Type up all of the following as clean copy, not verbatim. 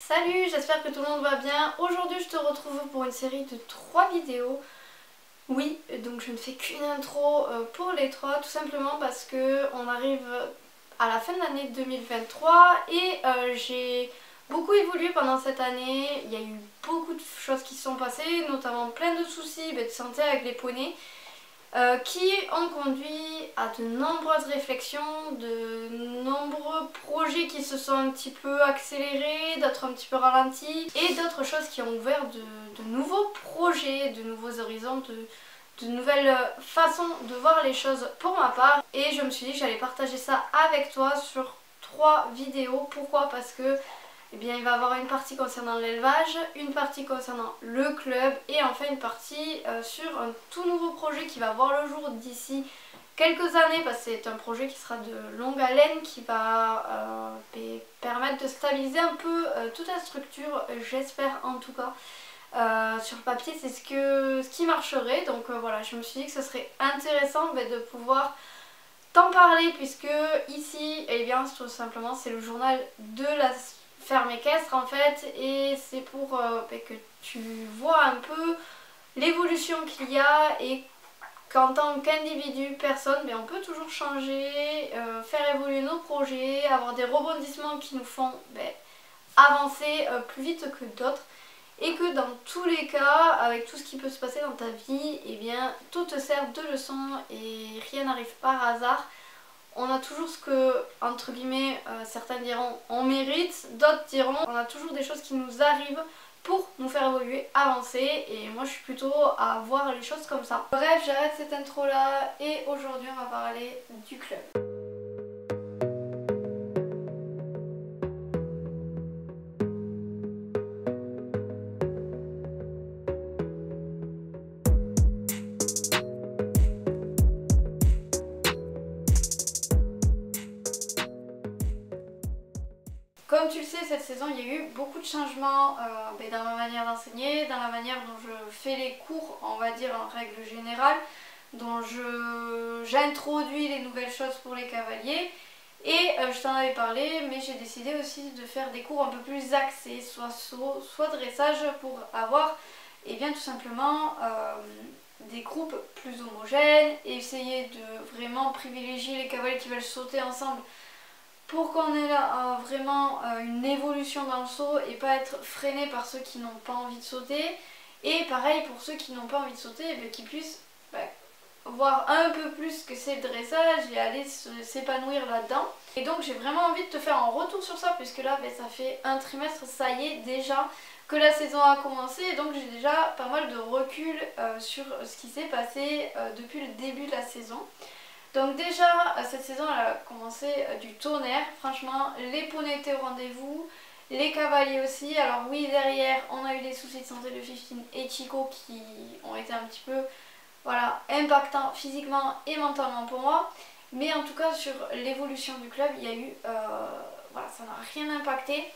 Salut, j'espère que tout le monde va bien. Aujourd'hui je te retrouve pour une série de 3 vidéos. Oui, donc je ne fais qu'une intro pour les 3, tout simplement parce que on arrive à la fin de l'année 2023 et j'ai beaucoup évolué pendant cette année. Il y a eu beaucoup de choses qui se sont passées, notamment plein de soucis de santé avec les poneys. Qui ont conduit à de nombreuses réflexions, de nombreux projets qui se sont un petit peu accélérés, d'autres un petit peu ralentis, et d'autres choses qui ont ouvert de nouveaux projets, de nouveaux horizons, de nouvelles façons de voir les choses pour ma part. Et je me suis dit que j'allais partager ça avec toi sur 3 vidéos. Pourquoi? Parce que il va y avoir une partie concernant l'élevage, une partie concernant le club et enfin une partie sur un tout nouveau projet qui va voir le jour d'ici quelques années, parce que c'est un projet qui sera de longue haleine, qui va permettre de stabiliser un peu toute la structure, j'espère en tout cas. Sur le papier c'est ce qui marcherait, donc voilà, je me suis dit que ce serait intéressant de pouvoir t'en parler, puisque ici, tout simplement c'est le journal de la ferme équestre en fait, et c'est pour que tu vois un peu l'évolution qu'il y a et qu'en tant qu'individu, personne, on peut toujours changer, faire évoluer nos projets, avoir des rebondissements qui nous font avancer plus vite que d'autres, et que dans tous les cas, avec tout ce qui peut se passer dans ta vie, tout te sert de leçon et rien n'arrive par hasard. On a toujours ce que, entre guillemets, certains diront on mérite, d'autres diront on a toujours des choses qui nous arrivent pour nous faire évoluer, avancer, et moi je suis plutôt à voir les choses comme ça. Bref, j'arrête cette intro là et aujourd'hui on va parler du club. Comme tu le sais, cette saison, il y a eu beaucoup de changements dans ma manière d'enseigner, dans la manière dont je fais les cours, on va dire en règle générale, dont j'introduis les nouvelles choses pour les cavaliers. Et je t'en avais parlé, mais j'ai décidé aussi de faire des cours un peu plus axés, soit saut, soit dressage, pour avoir tout simplement des groupes plus homogènes, et essayer de vraiment privilégier les cavaliers qui veulent sauter ensemble pour qu'on ait là vraiment une évolution dans le saut et pas être freiné par ceux qui n'ont pas envie de sauter. Et pareil pour ceux qui n'ont pas envie de sauter, qu'ils puissent voir un peu plus ce que c'est le dressage et aller s'épanouir là-dedans. Et donc j'ai vraiment envie de te faire un retour sur ça, puisque là ça fait un trimestre, ça y est déjà, que la saison a commencé, et donc j'ai déjà pas mal de recul sur ce qui s'est passé depuis le début de la saison. Donc déjà, cette saison elle a commencé du tonnerre, franchement les poneys étaient au rendez-vous, les cavaliers aussi. Alors oui, derrière on a eu des soucis de santé de 15 et Chico qui ont été un petit peu impactants physiquement et mentalement pour moi. Mais en tout cas sur l'évolution du club, il y a eu, ça n'a rien impacté.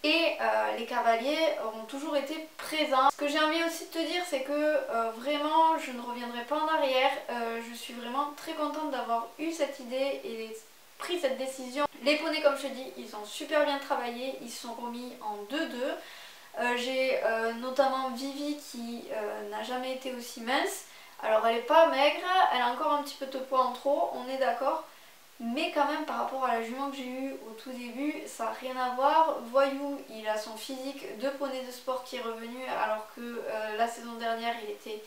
Et les cavaliers ont toujours été présents. Ce que j'ai envie aussi de te dire, c'est que vraiment je ne reviendrai pas en arrière. Je suis vraiment très contente d'avoir eu cette idée et pris cette décision. Les poneys, comme je te dis, ils ont super bien travaillé, ils se sont remis en 2-2. J'ai notamment Vivi qui n'a jamais été aussi mince. Alors elle n'est pas maigre, elle a encore un petit peu de poids en trop, on est d'accord. Mais quand même, par rapport à la jument que j'ai eue au tout début, ça n'a rien à voir. Voyou, il a son physique de poney de sport qui est revenu, alors que la saison dernière il était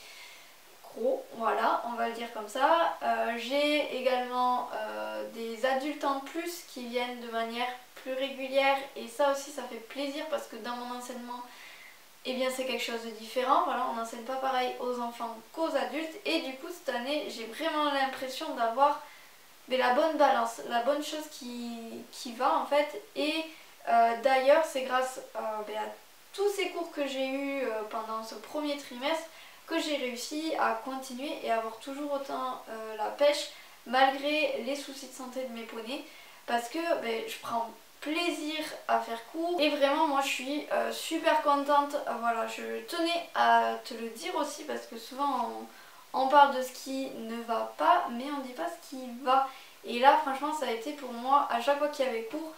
gros, voilà, on va le dire comme ça. J'ai également des adultes en plus qui viennent de manière plus régulière, et ça aussi ça fait plaisir, parce que dans mon enseignement, c'est quelque chose de différent. Voilà, on n'enseigne pas pareil aux enfants qu'aux adultes, et du coup cette année j'ai vraiment l'impression d'avoir la bonne balance, la bonne chose qui va en fait. Et d'ailleurs c'est grâce à tous ces cours que j'ai eu pendant ce premier trimestre que j'ai réussi à continuer et avoir toujours autant la pêche malgré les soucis de santé de mes poneys, parce que je prends plaisir à faire cours, et vraiment moi je suis super contente. Voilà, je tenais à te le dire aussi, parce que souvent on parle de ce qui ne va pas, mais on ne dit pas ce qui va. Et là franchement ça a été pour moi, à chaque fois qu'il y avait cours,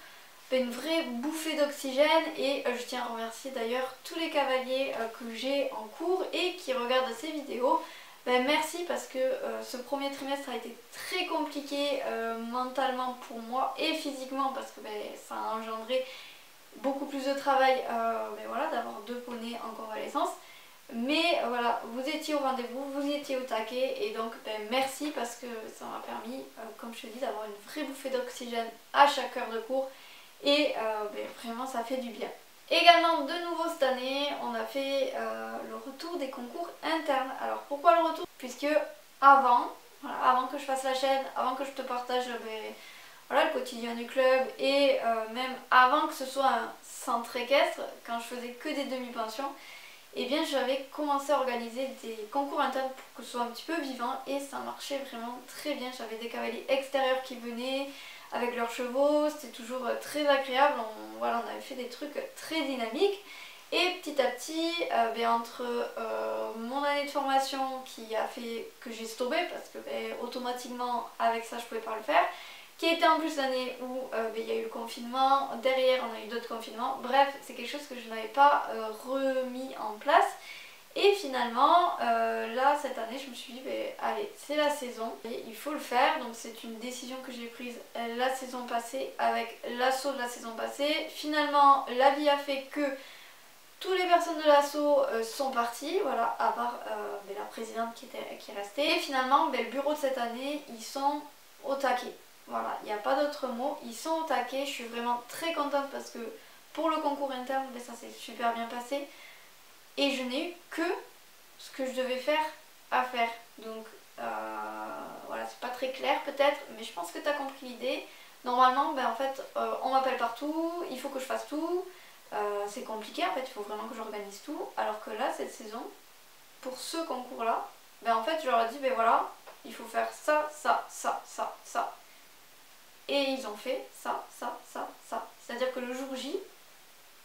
une vraie bouffée d'oxygène et je tiens à remercier d'ailleurs tous les cavaliers que j'ai en cours et qui regardent ces vidéos. Merci parce que ce premier trimestre a été très compliqué mentalement pour moi et physiquement parce que ça a engendré beaucoup plus de travail voilà, d'avoir 2 poneys en convalescence. Mais voilà, vous étiez au rendez-vous, vous étiez au taquet et donc merci parce que ça m'a permis, comme je te dis, d'avoir une vraie bouffée d'oxygène à chaque heure de cours et vraiment ça fait du bien. Également de nouveau cette année, on a fait le retour des concours internes. Alors pourquoi le retour? Puisque avant que je fasse la chaîne, avant que je te partage voilà, le quotidien du club et même avant que ce soit un centre équestre, quand je faisais que des demi-pensions, et bien j'avais commencé à organiser des concours internes pour que ce soit un petit peu vivant et ça marchait vraiment très bien. J'avais des cavaliers extérieurs qui venaient avec leurs chevaux, c'était toujours très agréable, on avait fait des trucs très dynamiques. Et petit à petit, entre mon année de formation qui a fait que j'ai stoppé parce que automatiquement avec ça je pouvais pas le faire, qui était en plus l'année où il y a eu le confinement, derrière on a eu d'autres confinements, bref c'est quelque chose que je n'avais pas remis en place. Et finalement, là cette année je me suis dit allez c'est la saison et il faut le faire, donc c'est une décision que j'ai prise la saison passée avec l'assaut de la saison passée. Finalement la vie a fait que toutes les personnes de l'assaut sont parties, voilà, à part la présidente qui est restée. Et finalement le bureau de cette année ils sont au taquet. Voilà, il n'y a pas d'autre mot, ils sont au taquet, je suis vraiment très contente parce que pour le concours interne, ça s'est super bien passé. Et je n'ai eu que ce que je devais faire à faire. Donc voilà, c'est pas très clair peut-être, mais je pense que tu as compris l'idée. Normalement, en fait, on m'appelle partout, il faut que je fasse tout. C'est compliqué en fait, il faut vraiment que j'organise tout. Alors que là, cette saison, pour ce concours-là, en fait, je leur ai dit, voilà, il faut faire ça, ça, ça, ça, ça. Et ils ont fait ça, ça, ça, ça. C'est-à-dire que le jour J,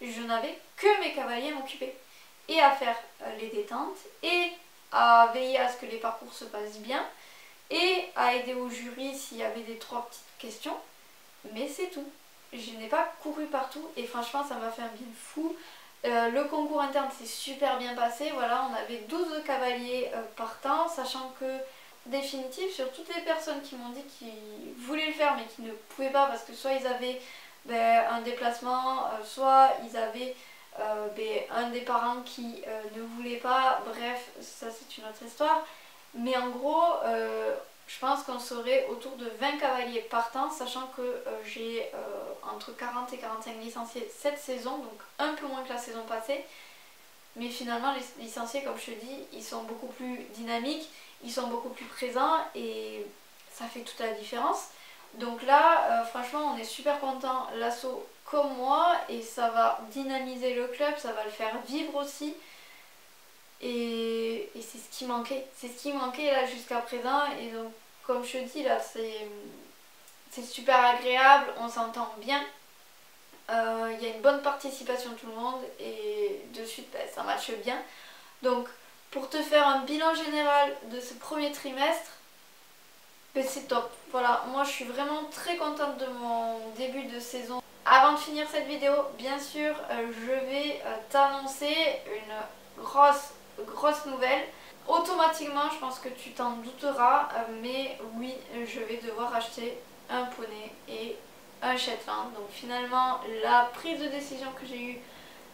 je n'avais que mes cavaliers à m'occuper. Et à faire les détentes, et à veiller à ce que les parcours se passent bien, et à aider au jury s'il y avait des 3 petites questions. Mais c'est tout. Je n'ai pas couru partout, et franchement ça m'a fait un bien fou. Le concours interne s'est super bien passé, voilà, on avait 12 cavaliers partants, sachant que définitif sur toutes les personnes qui m'ont dit qu'ils voulaient le faire mais qui ne pouvaient pas parce que soit ils avaient un déplacement, soit ils avaient un des parents qui ne voulait pas, bref ça c'est une autre histoire. Mais en gros je pense qu'on serait autour de 20 cavaliers partants, sachant que j'ai entre 40 et 45 licenciés cette saison, donc un peu moins que la saison passée. Mais finalement les licenciés, comme je te dis, ils sont beaucoup plus dynamiques, ils sont beaucoup plus présents et ça fait toute la différence. Donc là franchement on est super content, l'assaut comme moi, et ça va dynamiser le club, ça va le faire vivre aussi. Et c'est ce qui manquait, là jusqu'à présent. Et donc comme je te dis là, c'est super agréable, on s'entend bien. Il y a une bonne participation de tout le monde et de suite ça matche bien. Donc pour te faire un bilan général de ce premier trimestre, c'est top. Voilà, moi je suis vraiment très contente de mon début de saison. Avant de finir cette vidéo, bien sûr, je vais t'annoncer une grosse nouvelle. Automatiquement, je pense que tu t'en douteras, mais oui, je vais devoir acheter un poney et un Shetland. Donc finalement, la prise de décision que j'ai eue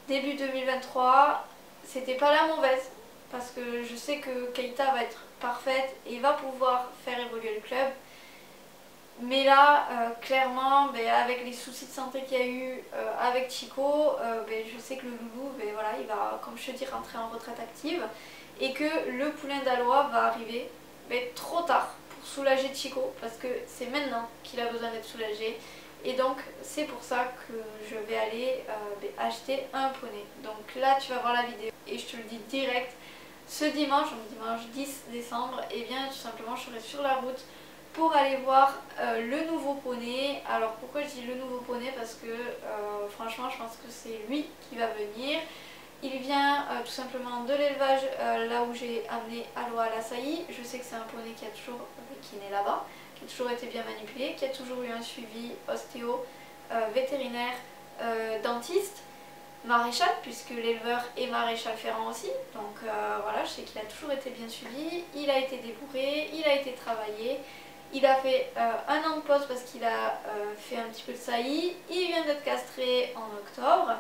début 2023, c'était pas la mauvaise. Parce que je sais que Keita va être parfaite et va pouvoir faire évoluer le club. Mais là, clairement, avec les soucis de santé qu'il y a eu avec Chico, je sais que le loulou, voilà, il va, comme je te dis, rentrer en retraite active. Et que le poulain d'Alois va arriver trop tard pour soulager Chico. Parce que c'est maintenant qu'il a besoin d'être soulagé. Et donc, c'est pour ça que je vais aller acheter un poney. Donc là, tu vas voir la vidéo et je te le dis direct. Ce dimanche, donc dimanche 10 décembre, et bien tout simplement, je serai sur la route pour aller voir le nouveau poney. Alors pourquoi je dis le nouveau poney? Parce que franchement je pense que c'est lui qui va venir. Il vient tout simplement de l'élevage là où j'ai amené Alois à la Saillie. Je sais que c'est un poney qui est né là-bas, qui a toujours été bien manipulé, qui a toujours eu un suivi ostéo, vétérinaire dentiste, maréchal, puisque l'éleveur est maréchal ferrant aussi. Donc voilà, je sais qu'il a toujours été bien suivi, il a été débourré, il a été travaillé. Il a fait un an de pause parce qu'il a fait un petit peu de saillie. Il vient d'être castré en octobre.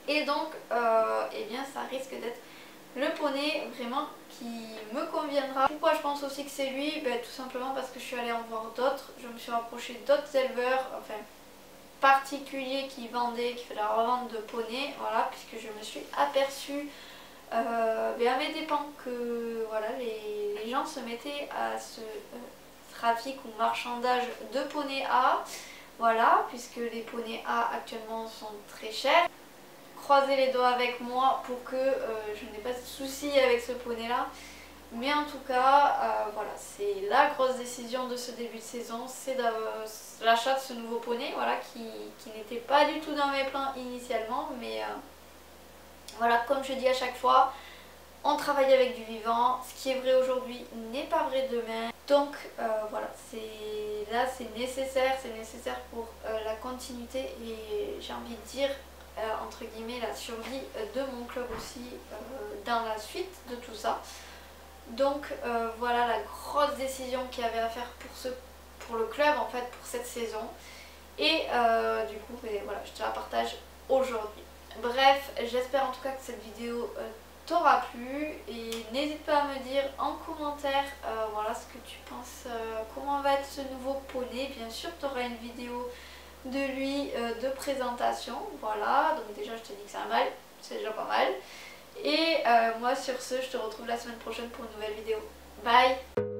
Et donc, eh bien, ça risque d'être le poney vraiment qui me conviendra. Pourquoi je pense aussi que c'est lui? Ben, tout simplement parce que je suis allée en voir d'autres. Je me suis rapprochée d'autres éleveurs, enfin particuliers qui vendaient, qui faisaient la revente de poney. Voilà, puisque je me suis aperçue ben, à mes dépens que voilà, les gens se mettaient à ce trafic ou marchandage de poney A. Voilà, puisque les poneys A actuellement sont très chers. Croisez les doigts avec moi pour que je n'ai pas de soucis avec ce poney là, mais en tout cas voilà, c'est la grosse décision de ce début de saison, c'est l'achat de ce nouveau poney, voilà, qui n'était pas du tout dans mes plans initialement, mais voilà, comme je dis à chaque fois, on travaille avec du vivant, ce qui est vrai aujourd'hui n'est pas vrai demain, donc voilà, là c'est nécessaire pour la continuité et j'ai envie de dire entre guillemets la survie de mon club aussi dans la suite de tout ça. Donc voilà la grosse décision qu'il y avait à faire pour le club en fait pour cette saison, et du coup voilà, je te la partage aujourd'hui. Bref, j'espère en tout cas que cette vidéo t'aura plu, et n'hésite pas à me dire en commentaire voilà ce que tu penses, comment va être ce nouveau poney. Bien sûr tu auras une vidéo de lui de présentation, voilà, donc déjà je te dis que c'est un mâle, c'est déjà pas mal, et moi sur ce je te retrouve la semaine prochaine pour une nouvelle vidéo. Bye.